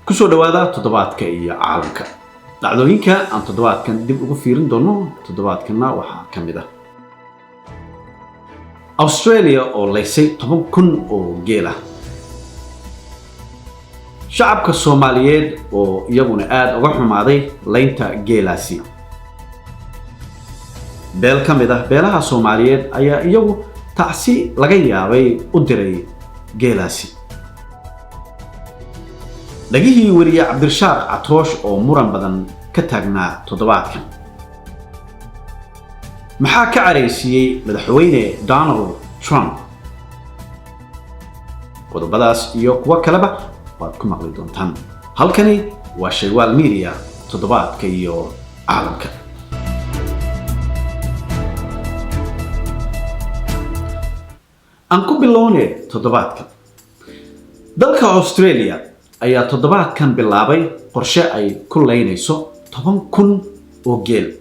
kusoo dhawaada toddobaadka iyo caalamka dhacdooyinka aan toddobaadkan dib ugu fiirin doono toddobaadkana waxaa ka mid ah Australia oo leysay 10,000 oo geel ah shacabka Soomaaliyeed oo iyaguna aad uga xumaaday leynta geelaasi beel ka mid ah beelaha Soomaaliyeed ayaa iyagu tacsi laga yaabay u diray geelaasi dhagihii wariye Cabdirashaaq Catoosh oo muran badan ka taagnaa toddobaadkan maxaa ka careysiyay madaxweyne Donald Trump qodobadaas iyo kuwa kaleba waad ku maqli doontaan halkani waa Shaywaal Media toddobaadka iyo caalamka aan ku bilownay toddobaadka dalka Australia ayaa toddobaadkan bilaabay qorshe ay ku leynayso 10,000 oo geel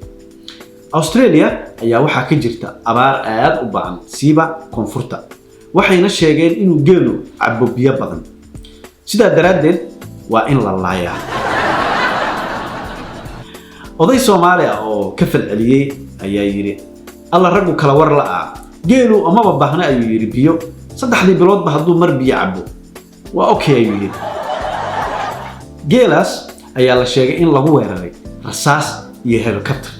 Australia ayaa waxaa ka jirta abaar aad u baahan siiba koonfurta waxayna sheegeen inuu geelu cabo biyo badan sidaa daraadeed waa in la laayaa oday Soomaali ah oo ka falceliyay ayaa yiri alla raggu kala war la'aa geelu amaba baahna ayuu yiri biyo 3 biloodba hadduu mar biyo cabo waa okay ayuu yiri geelaas ayaa la sheegay in lagu weeraray rasaas iyo helicopter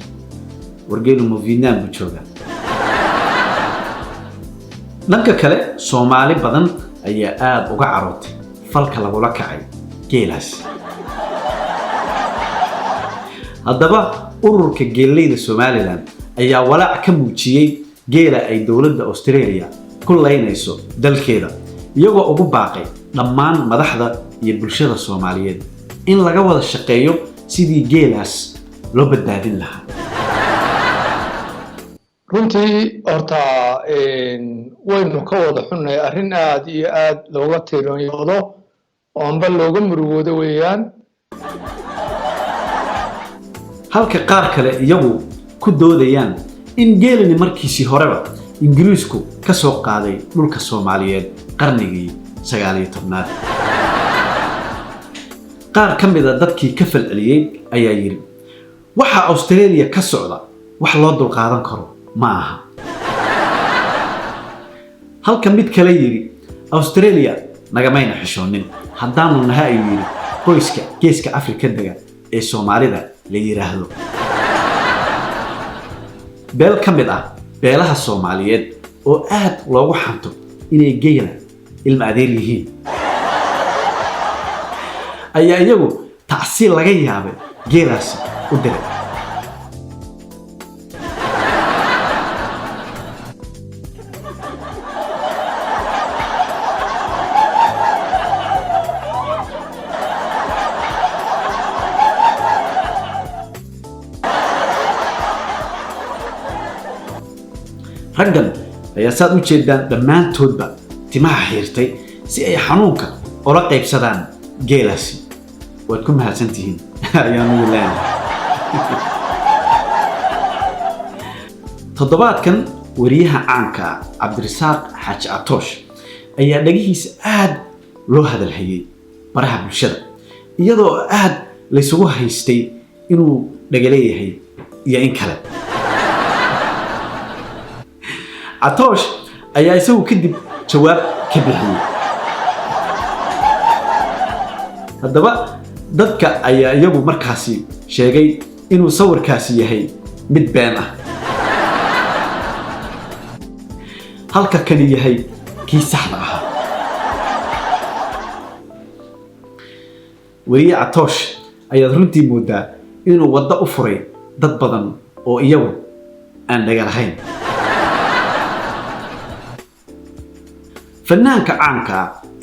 wargeelu ma Vietnam buu joogaa dhanka kale Soomaali badan ayaa aad uga carootay falka lagula kacay geelaas haddaba ururka geeleyda Somaliland ayaa walaac ka muujiyay geela ay dawladda Australia ku leynayso dalkeeda iyagoo ugu baaqay dhammaan madaxda iyo bulshada Soomaaliyeed in laga wada shaqeeyo sidii geelaas loo badbaadin lahaa runtii horta waynu ka wada xunnay arrin aad iyo aad looga tiiranyoodo oo amba looga murugoodo weeyaan halka qaar kale iyagu ku doodayaan in geelani markiisii horeba Ingiriisku ka soo qaaday dhulka Soomaaliyeed qarnigii 19aad qaar ka mid ah dadkii ka falceliyay ayaa yiri waxa Australia ka socda wax loo dul qaadan karo ma aha halka mid kale yiri Australia nagamayna xishoonin haddaanu nahay ayuu yiri qoyska geeska Afrika daga ee Soomaalida la yiraahdo beel ka mid ah beelaha Soomaaliyeed oo aad loogu xanto inay geela ilma adeer yihiin ayaa iyagu tacsi laga yaabay geelaas u diray raggan ayaa saad u jeedaan dhammaantoodba timaha xiirtay si ay xanuunka ula qaybsadaan geelaasi waad ku mahadsantihiin ayaan ugu leenahay toddobaadkan wariyaha caanka Cabdirashaaq Catoosh ayaa dhagihiisa aad loo hadalhayay baraha bulshada iyadoo aad la isugu haystay inuu dhagaleeyahay iyo in kale Catoosh ayaa isagu kadib jawaab ka bixiyay haddaba dadka ayaa iyagu markaasi sheegay inuu sawirkaasi yahay mid been ah halka kani yahay kii saxda ah wariye Catoosh ayaa runtii moodaa inuu waddo u furay dad badan oo iyagu aan dhaga lahayn fanaanka caanka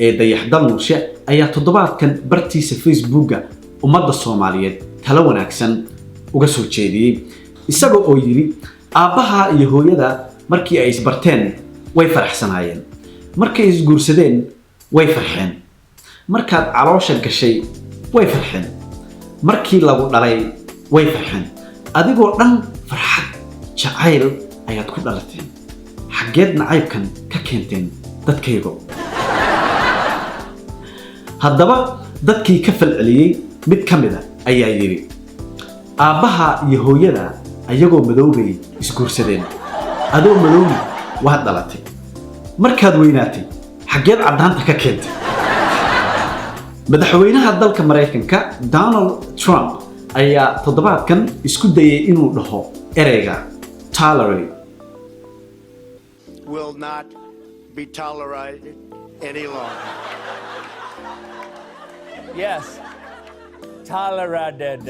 ee Dayaxdal Nuurshe ayaa toddobaadkan bartiisa Facebooka ummadda Soomaaliyeed talo wanaagsan uga soo jeediyay isagoo oo yiri aabaha iyo hooyada markii ay isbarteen way faraxsanaayeen markay isguursadeen way farxeen markaad caloosha gashay way farxeen markii lagu dhalay way farxeen adigoo dhan farxad jacayl ayaad ku dhalateen xageed nacaybkan ka keenteen dadkaygo haddaba dadkii ka falceliyey mid ka mid ah ayaa yidhi aabbaha iyo hooyada ayagoo madoobay isguursadeen adoo madowna waad dhalatay markaad weynaatay xaggeed caddaanta ka keentay madaxweynaha dalka Mareykanka Donald Trump ayaa toddobaadkan isku dayay inuu dhaho ereyga tolerate will not be tolerated any longer. Yes, tolerated.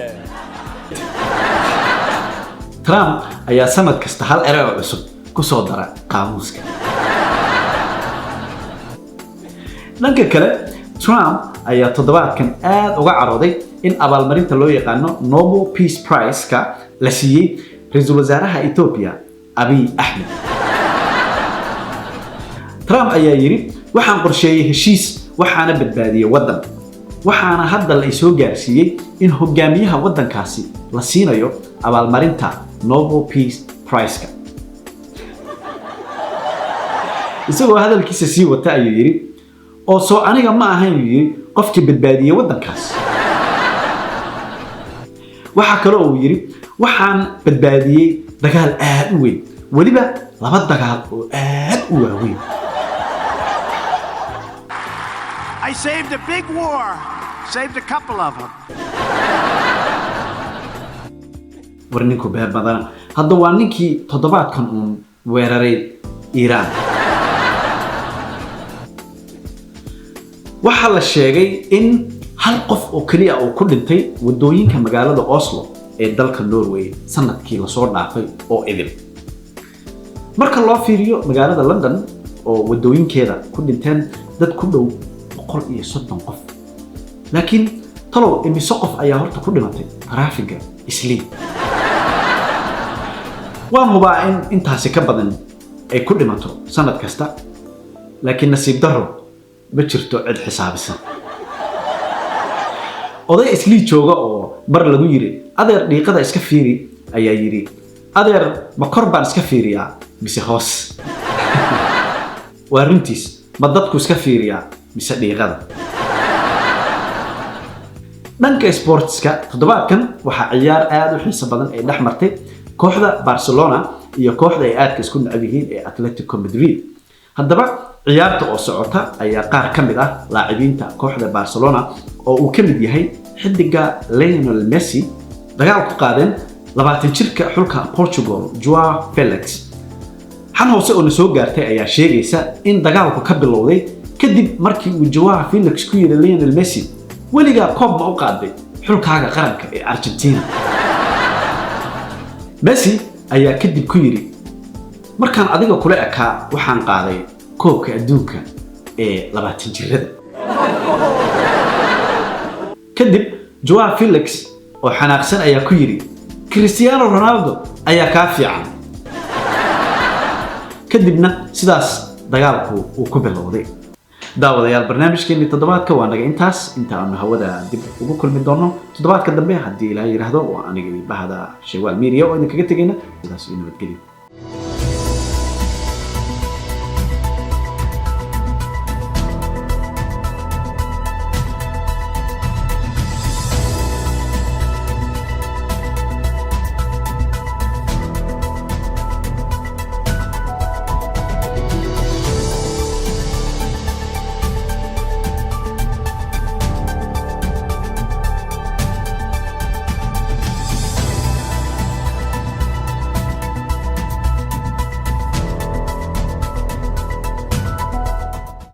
Trump ayaa sanad kasta hal erey oo cusub ku soo dara qaamuuska. Dhanka kale, Trump ayaa toddobaadkan aad uga carooday in abaalmarinta loo yaqaano Nobel Peace Prize-ka la siiyey ra'iisul wasaaraha Ethiopia Abiy Ahmed. Trump ayaa yiri waxaan qorsheeyay heshiis waxaana badbaadiyay waddan waxaana hadda la soo gaarsiiyay in hogaamiyaha waddankaasi la siinayo abaalmarinta Nobel Peace Prize-ka. isagoo hadalkiisa sii wata ayuu yiri oo soo aniga ma ahayn yiri qofkii badbaadiyay waddankaas. waxa kale oo yiri waxaan badbaadiyay dagaal aad u weyn waliba laba dagaal oo aad u waaweyn. I saved a big war, saved a couple of them. warninku baa badan hadda waa ninkii toddobaadkan uu weeraray Iran. waxa la sheegay in hal qof oo kaliya oo ku dhintay wadooyinka magaalada Oslo ee dalka Norway sanadkii la soo dhaafay oo idil. marka loo fiiriyo magaalada London oo wadooyinkeeda ku dhinteen dad ku dhow 130 qof. laakiin talow imise qof ayaa horta ku dhimatay taraafiga Islii. waan hubaa in intaasi ka badan ay ku dhimato sanad kasta laakiin nasiib darro ma jirto cid xisaabisan. oday Islii jooga oo mar lagu yiri adeer dhiiqada iska fiiri ayaa yiri adeer ma kor baan iska fiiriyaa mise hoos. waa runtiis ma dadku iska fiiriyaa mise dhiiqada. dhanka sportska toddobaadkan waxa ciyaar aad u xiiso badan ay dhex martay kooxda Barcelona iyo kooxda ay aadka isku nacab yihiin ee Atletico Madrid. haddaba ciyaarta oo socota ayaa qaar ka mid ah laacibiinta kooxda Barcelona oo uu ka mid yahay xidiga Lionel Messi dagaal ku qaadeen 20 jirka xulka Portugal Joao Felix. xan hoose oo soo gaartay ayaa sheegaysa in dagaalku ka bilowday kadib markii uu Joao Felix ku yiri Lionel Messi weligaa koob ma u qaaday xulkaaga qaranka ee Argentina. Messi ayaa kadib ku yiri markaan adiga kula ekaa waxaan qaaday koobka adduunka ee 20 jirada. kadib Joao Felix oo xanaaqsan ayaa ku yiri Cristiano Ronaldo ayaa ka fiican. kadibna sidaas dagaalku uu ku bilowday. daawadayaal barnaamijkeennii toddobaadka waa naga intaas inta aan hawada dib ugu kulmi doono toddobaadka dambe haddii Ilaahay yiraahdo oo aniga bahada Shaywaal Media oo idin kaga tagayna sidaas inoo nabadgelyo.